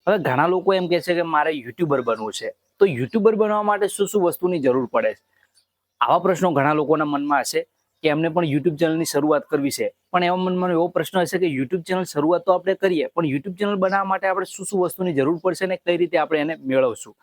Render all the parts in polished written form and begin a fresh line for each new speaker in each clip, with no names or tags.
હવે ઘણા લોકો એમ કહે છે કે મારે યુટ્યુબર બનવું છે, તો યુટ્યુબર બનવા માટે શું શું વસ્તુની જરૂર પડે છે? આવા પ્રશ્નો ઘણા લોકોના મનમાં હશે કે એમને પણ યુટ્યુબ ચેનલની શરૂઆત કરવી છે, પણ એવા મનમાં એવો પ્રશ્ન હશે કે યુટ્યુબ ચેનલ શરૂઆત તો આપણે કરીએ, પણ યુટ્યુબ ચેનલ બનાવવા માટે આપણે શું શું વસ્તુની જરૂર પડશે ને કઈ રીતે આપણે એને મેળવશું?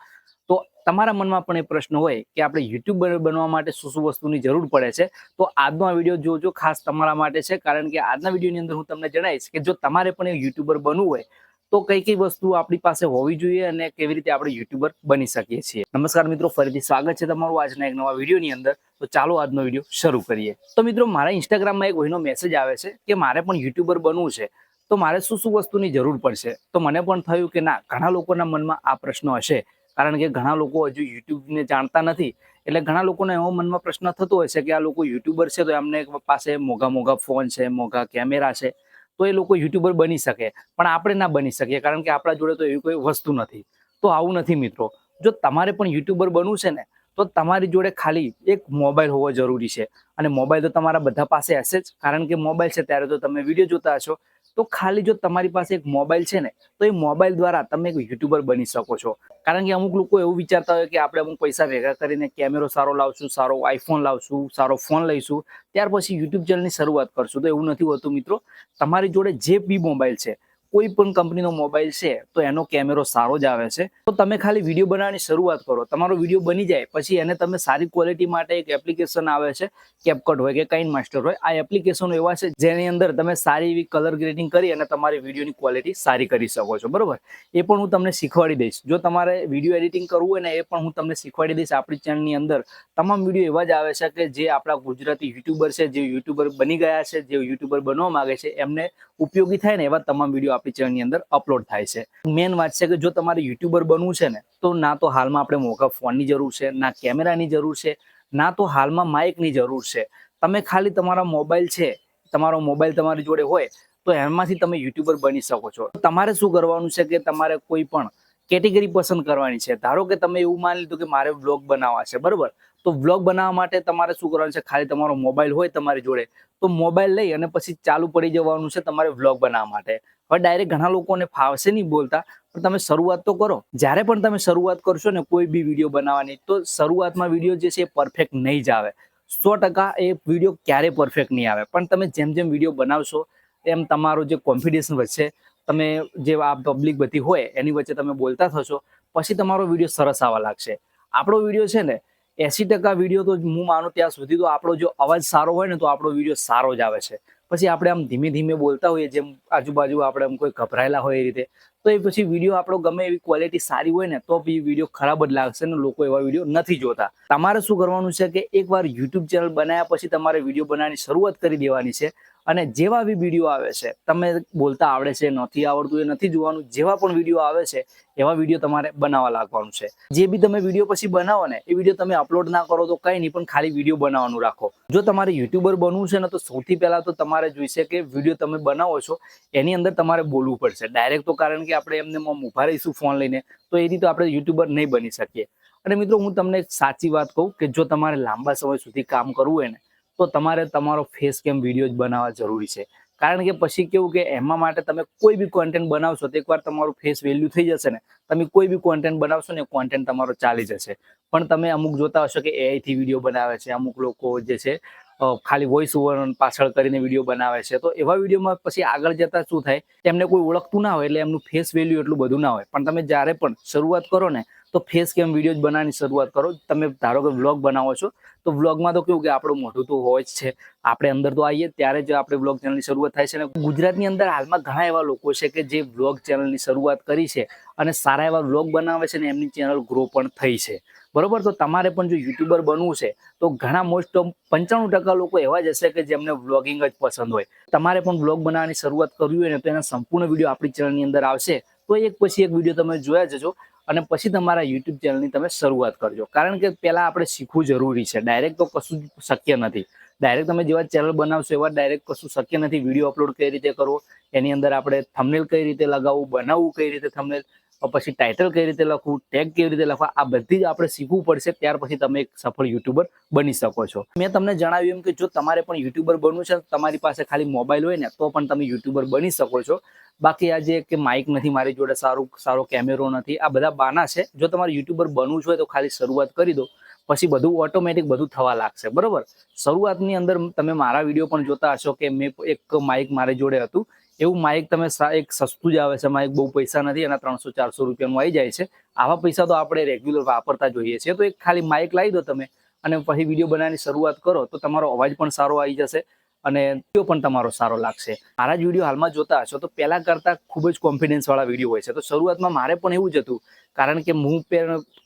તો તમારા મનમાં પણ એ પ્રશ્ન હોય કે આપણે યુટ્યુબર બનવા માટે શું શું વસ્તુની જરૂર પડે છે, તો આજનો આ વિડીયો જોજો, ખાસ તમારા માટે છે. કારણ કે આજના વિડીયોની અંદર હું તમને જણાવીશ કે જો તમારે પણ એ યુટ્યુબર બનવું હોય તો કઈ કઈ વસ્તુ આપણી પાસે હોવી જોઈએ અને કેવી રીતે આપણે યુટ્યુબર બની શકીએ છીએ. નમસ્કાર મિત્રો, ફરીથી સ્વાગત છે તમારું આજના એક નવા વિડીયોની અંદર. તો ચાલો આજનો વિડીયો શરૂ કરીએ. તો મિત્રો, મારા ઇન્સ્ટાગ્રામમાં એક કોઈનો મેસેજ આવે છે કે મારે પણ યુટ્યુબર બનવું છે, તો મારે શું શું વસ્તુની જરૂર પડશે? તો મને પણ થયું કે ના, ઘણા લોકોના મનમાં આ પ્રશ્ન હશે, કારણ કે ઘણા લોકો હજુ યુટ્યુબને જાણતા નથી. એટલે ઘણા લોકોને એવો મનમાં પ્રશ્ન થતો હશે કે આ લોકો યુટ્યુબર છે તો એમને પાસે મોંઘા મોંઘા ફોન છે, મોંઘા કેમેરા છે, તો એ લોકો યુટ્યુબર બની શકે, પણ આપણે ના બની શકીએ કારણ કે આપણા જોડે તો એવી કોઈ વસ્તુ નથી. તો આવું નથી મિત્રો. જો તમારે પણ યુટ્યુબર બનવું છે ને, તો તમારી જોડે ખાલી એક મોબાઈલ હોવો જરૂરી છે. અને મોબાઈલ તો તમારા બધા પાસે હશે જ, કારણ કે મોબાઈલ છે ત્યારે તો તમે વિડીયો જોતા હશો. તો ખાલી જો તમારી પાસે એક મોબાઈલ છે ને, તો એ મોબાઈલ દ્વારા તમે એક યુટ્યુબર બની શકો છો. કારણ કે અમુક લોકો એવું વિચારતા હોય કે આપણે અમુક પૈસા ભેગા કરીને કેમેરો સારો લાવશું, સારો આઈફોન લાવશું, સારો ફોન લઈશું, ત્યાર પછી યુટ્યુબ ચેનલની શરૂઆત કરશું. તો એવું નથી હોતું મિત્રો. તમારી જોડે જે બી મોબાઈલ છે, કોઈ પણ કંપનીનો મોબાઈલ છે, તો એનો કેમેરો સારો જ આવે છે. તો તમે ખાલી વિડીયો બનાવવાની શરૂઆત કરો. તમારો વિડીયો બની જાય પછી એને તમે સારી ક્વોલિટી માટે એક એપ્લિકેશન આવે છે, કેપકટ હોય કે કાઇન માસ્ટર હોય, આ એપ્લિકેશનો એવા છે જેની અંદર તમે સારી એવી કલર ગ્રેડિંગ કરી અને તમારી વિડીયોની ક્વોલિટી સારી કરી શકો છો. બરોબર, એ પણ હું તમને શીખવાડી દઈશ. જો તમારે વિડીયો એડિટિંગ કરવું હોય ને, એ પણ હું તમને શીખવાડી દઈશ. આપણી ચેનલની અંદર તમામ વિડીયો એવા જ આવે છે કે જે આપણા ગુજરાતી યુટ્યુબર છે, જે યુટ્યુબર બની ગયા છે, જે યુટ્યુબર બનવા માંગે છે, એમને ઉપયોગી થાય ને એવા તમામ વિડીયો આપણી ચેનલની અંદર અપલોડ થાય છે. મેન વાત છે કે જો તમારે યુટ્યુબર બનવું છે ને, તો ના તો હાલમાં આપણે મોંઘા ફોનની જરૂર છે, ના કેમેરાની જરૂર છે, ના તો હાલમાં માઇકની જરૂર છે. તમે ખાલી તમારા મોબાઈલ છે, તમારો મોબાઈલ તમારી જોડે હોય તો એમાંથી તમે યુટ્યુબર બની શકો છો. તમારે શું કરવાનું છે કે તમારે કોઈ પણ કેટેગરી પસંદ કરવાની છે. ધારો કે તમે એવું માની લીધું કે મારે વ્લોગ બનાવવા છે, બરોબર, તો વ્લોગ બનાવવા માટે તમારે શું કરવાનું છે? ખાલી તમારો મોબાઈલ હોય તમારી જોડે, તો મોબાઈલ લઈ અને પછી ચાલુ પડી જવાનું છે તમારે વ્લોગ બનાવવા માટે. હવે ડાયરેક્ટ ઘણા લોકોને ફાવશે નહીં બોલતા, પણ તમે શરૂઆત તો કરો. જ્યારે પણ તમે શરૂઆત કરશો ને કોઈ બી વિડીયો બનાવવાની, તો શરૂઆતમાં વિડીયો જે છે એ પરફેક્ટ નહીં જ આવે. 100% એ વિડીયો ક્યારેય પરફેક્ટ નહીં આવે. પણ તમે જેમ જેમ વિડીયો બનાવશો એમ તમારો જે કોન્ફિડન્સ વધશે, તમે જે આ પબ્લિક બધી હોય એની વચ્ચે તમે બોલતા થશો, પછી તમારો વિડીયો સરસ આવવા લાગશે. આપણો વિડીયો છે ને, 80% વિડીયો તો હું માનું ત્યાં સુધી તો આપણો જો અવાજ સારો હોય ને, તો આપણો વિડીયો સારો જ આવે છે. પછી આપણે આમ ધીમે ધીમે બોલતા હોઈએ, જેમ આજુબાજુ આપણે આમ કોઈ ગભરાયેલા હોય એ રીતે, તો એ પછી વિડીયો આપણો ગમે એવી ક્વોલિટી સારી હોય ને, તો બી વિડીયો ખરાબ જ લાગશે ને લોકો એવા વિડીયો નથી જોતા. તમારે શું કરવાનું છે કે એકવાર યુટ્યુબ ચેનલ બનાવ્યા પછી તમારે વિડીયો બનાવવાની શરૂઆત કરી દેવાની છે. અને જેવા બી વિડીયો આવે છે, તમે બોલતા આવડે છે, નથી આવડતું, એ નથી જોવાનું. જેવા પણ વિડીયો આવે છે એવા વિડીયો તમારે બનાવવા લાગવાનું છે. જે બી તમે વિડીયો પછી બનાવો ને, એ વિડીયો તમે અપલોડ ના કરો તો કંઈ નહીં, પણ ખાલી વિડીયો બનાવવાનું રાખો. જો તમારે યુટ્યુબર બનવું છે ને, તો સૌથી પહેલા તો તમારે જોઈશે કે વિડીયો તમે બનાવો છો એની અંદર તમારે બોલવું પડશે. ડાયરેક્ટ તો કારણ કે આપણે એમને ઊભા રહીશું ફોન લઈને, તો એ રીતે આપણે યુટ્યુબર નહીં બની શકીએ. અને મિત્રો, હું તમને એક સાચી વાત કહું કે જો તમારે લાંબા સમય સુધી કામ કરવું હોય ને, તો તમારે તમારો ફેસ કેમ વિડીયો જ બનાવવા જરૂરી છે. કારણ કે પછી કેવું કે એમાં માટે તમે કોઈ બી કોન્ટેન્ટ બનાવશો તો એકવાર તમારું ફેસ વેલ્યુ થઈ જશે ને, તમે કોઈ બી કોન્ટેન્ટ બનાવશો ને, કોન્ટેન્ટ તમારો ચાલી જશે. પણ તમે અમુક જોતા હશો કે એઆઈ થી વિડીયો બનાવે છે, અમુક લોકો જે છે ખાલી વોઇસ ઓવર પાછળ કરીને વિડીયો બનાવે છે. તો એવા વિડીયોમાં પછી આગળ જતા શું થાય, એમને કોઈ ઓળખતું ના હોય, એટલે એમનું ફેસ વેલ્યુ એટલું બધું ના હોય. પણ તમે જ્યારે પણ શરૂઆત કરો ને, તો ફેસ કેમ વિડીયો જ બનાવવાની શરૂઆત કરો. તમે ધારો કે વ્લોગ બનાવો છો, તો વ્લોગમાં તો કેવું કે આપણું મોઢું તો હોય જ છે, આપણે અંદર તો આવીએ ત્યારે જ આપણે વ્લોગ ચેનલની શરૂઆત થાય છે. ને ગુજરાતની અંદર હાલમાં ઘણા એવા લોકો છે કે જે વ્લોગ ચેનલની શરૂઆત કરી છે અને સારા એવા વ્લોગ બનાવે છે ને એમની ચેનલ ગ્રો પણ થઈ છે. બરોબર, તો તમારે પણ જો યુટ્યુબર બનવું છે, તો ઘણા મોસ્ટ ઓફ 95% લોકો એવા જ હશે કે જેમને વ્લોગિંગ જ પસંદ હોય. તમારે પણ વ્લોગ બનાવવાની શરૂઆત કરવી હોય ને, તો એના સંપૂર્ણ વિડીયો આપણી ચેનલની અંદર આવશે. તો એક પછી એક વિડીયો તમે જોયા જજો અને પછી તમારા યુટ્યુબ ચેનલની તમે શરૂઆત કરજો. કારણ કે પહેલા આપણે શીખવું જરૂરી છે. ડાયરેક્ટ તો કશું શક્ય નથી. ડાયરેક્ટ તમે જેવા ચેનલ બનાવશો એવા ડાયરેક્ટ કશું શક્ય નથી. વિડીયો અપલોડ કઈ રીતે કરવો, એની અંદર આપણે થંબનેલ કઈ રીતે લગાવવું, બનાવવું કઈ રીતે થંબનેલ, પછી ટાઇટલ કઈ રીતે લખવું, ટેગ કેવી રીતે લખવા, આ બધી જ આપણે શીખવું પડશે. ત્યાર પછી તમે એક સફળ યુટ્યુબર બની શકો છો. મેં તમને જણાવ્યું એમ કે જો તમારે પણ યુટ્યુબર બનવું છે, તમારી પાસે ખાલી મોબાઈલ હોય ને તો પણ તમે યુટ્યુબર બની શકો છો. બાકી આ જે કે માઇક નથી મારી જોડે, સારો કેમેરો નથી, આ બધા બાના છે. જો તમારે યુટ્યુબર બનવું છે તો ખાલી શરૂઆત કરી દો, પછી બધું ઓટોમેટિક બધું થવા લાગશે. બરોબર, શરૂઆતની અંદર તમે મારા વિડીયો પણ જોતા હશો કે મેં એક માઇક મારી જોડે હતું. એવું માઇક તમે એક સસ્તું જ આવે છે માઇક, બહુ પૈસા નથી, એના 300-400 રૂપિયાનું આવી જાય છે. આવા પૈસા તો આપણે રેગ્યુલર વાપરતા જોઈએ છીએ. તો એક ખાલી માઇક લાવી દો તમે અને પછી વિડીયો બનાવવાની શરૂઆત કરો તો તમારો અવાજ પણ સારો આવી જશે અને વિડીયો પણ તમારો સારો લાગશે. મારા જ વિડીયો હાલમાં જોતા હશો તો પહેલા કરતા ખૂબ જ કોન્ફિડન્સ વાળા વિડીયો હોય છે. તો શરૂઆતમાં મારે પણ એવું જ હતું, કારણ કે હું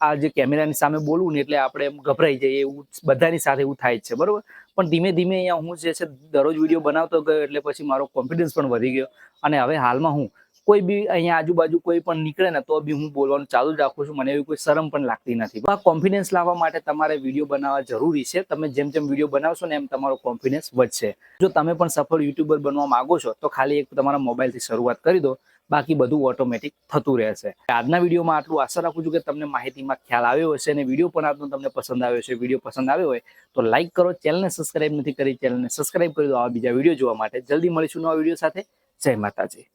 આ જે કેમેરાની સામે બોલું ને એટલે આપણે ગભરાઈ જઈએ, એવું બધાની સાથે એવું થાય જ છે. બરોબર, પણ ધીમે ધીમે અહીંયા હું જે છે દરરોજ વિડીયો બનાવતો ગયો એટલે પછી મારો કોન્ફિડન્સ પણ વધી ગયો અને હવે હાલમાં હું કોઈ બી અહીંયા આજુબાજુ કોઈ પણ નીકળે ને તો બી હું બોલવાનું ચાલુ જ રાખું છું. મને એવી કોઈ શરમ પણ લાગતી નથી. આ કોન્ફિડન્સ લાવવા માટે તમારે વિડીયો બનાવવા જરૂરી છે. તમે જેમ જેમ વિડીયો બનાવશો ને એમ તમારો કોન્ફિડન્સ વધશે. જો તમે પણ સફળ યુટ્યુબર બનવા માંગો છો તો ખાલી એક તમારા મોબાઈલથી શરૂઆત કરી દો, બાકી બધું ઓટોમેટિક થતું રહેશે. આજના વિડીયોમાં આટલું. આશા રાખું છું કે તમને માહિતીમાં ખ્યાલ આવ્યો હશે અને વિડીયો પણ આજનો તમને પસંદ આવ્યો છે. વિડીયો પસંદ આવ્યો હોય તો લાઈક કરો, ચેનલને સબસ્ક્રાઇબ નથી કરી ચેનલને સબસ્ક્રાઇબ કરી દો આવા બીજા વિડીયો જોવા માટે. જલ્દી મળીશું નવા વિડીયો સાથે. જય માતાજી.